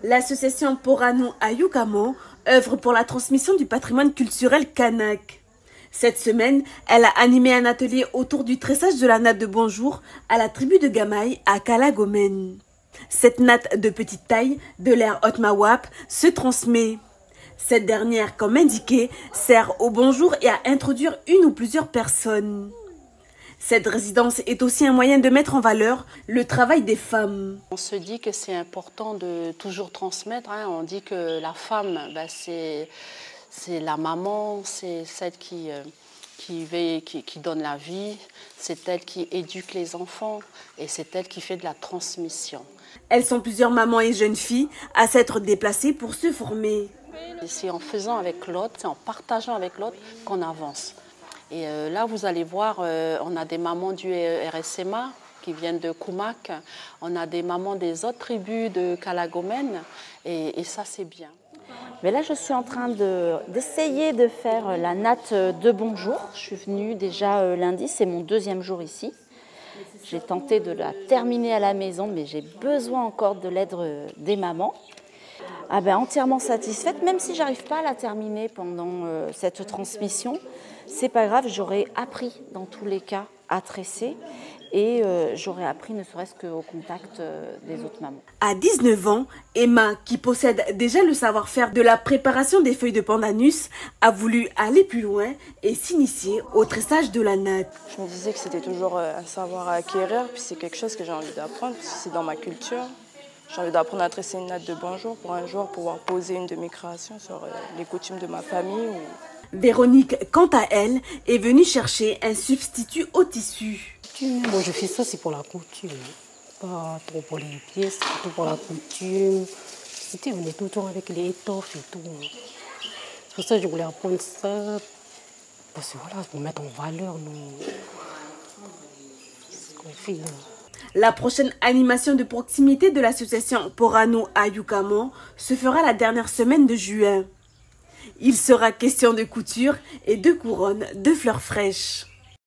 L'association Porano Ayukamo œuvre pour la transmission du patrimoine culturel kanak. Cette semaine, elle a animé un atelier autour du tressage de la natte de bonjour à la tribu de Gamaï à Kalagomen. Cette natte de petite taille, de l'ère Otmawap, se transmet. Cette dernière, comme indiqué, sert au bonjour et à introduire une ou plusieurs personnes. Cette résidence est aussi un moyen de mettre en valeur le travail des femmes. On se dit que c'est important de toujours transmettre. On dit que la femme, c'est la maman, c'est celle qui donne la vie, c'est elle qui éduque les enfants et c'est elle qui fait de la transmission. Elles sont plusieurs mamans et jeunes filles à s'être déplacées pour se former. C'est en faisant avec l'autre, c'est en partageant avec l'autre qu'on avance. Et là, vous allez voir, on a des mamans du RSMA qui viennent de Koumak, on a des mamans des autres tribus de Kalagomen, et ça, c'est bien. Mais là, je suis en train d'essayer de faire la natte de bonjour. Je suis venue déjà lundi, c'est mon deuxième jour ici. J'ai tenté de la terminer à la maison, mais j'ai besoin encore de l'aide des mamans. Entièrement satisfaite, même si j'arrive pas à la terminer pendant cette transmission, c'est pas grave, j'aurais appris dans tous les cas à tresser et j'aurais appris ne serait-ce qu'au contact des autres mamans. À 19 ans, Emma, qui possède déjà le savoir-faire de la préparation des feuilles de pandanus, a voulu aller plus loin et s'initier au tressage de la natte. Je me disais que c'était toujours un savoir à acquérir, puis c'est quelque chose que j'ai envie d'apprendre, parce que c'est dans ma culture. J'ai envie d'apprendre à tresser une natte de bonjour pour un jour pouvoir poser une de mes créations sur les coutumes de ma famille. Véronique, quant à elle, est venue chercher un substitut au tissu. Moi, je fais ça, c'est pour la couture. Pas trop pour les pièces, surtout pour la couture. On est tout le temps avec les étoffes et tout. C'est pour ça que je voulais apprendre ça. Parce que voilà, pour mettre en valeur ce qu'on fait. La prochaine animation de proximité de l'association Porano Ayukamo se fera la dernière semaine de juin. Il sera question de couture et de couronne de fleurs fraîches.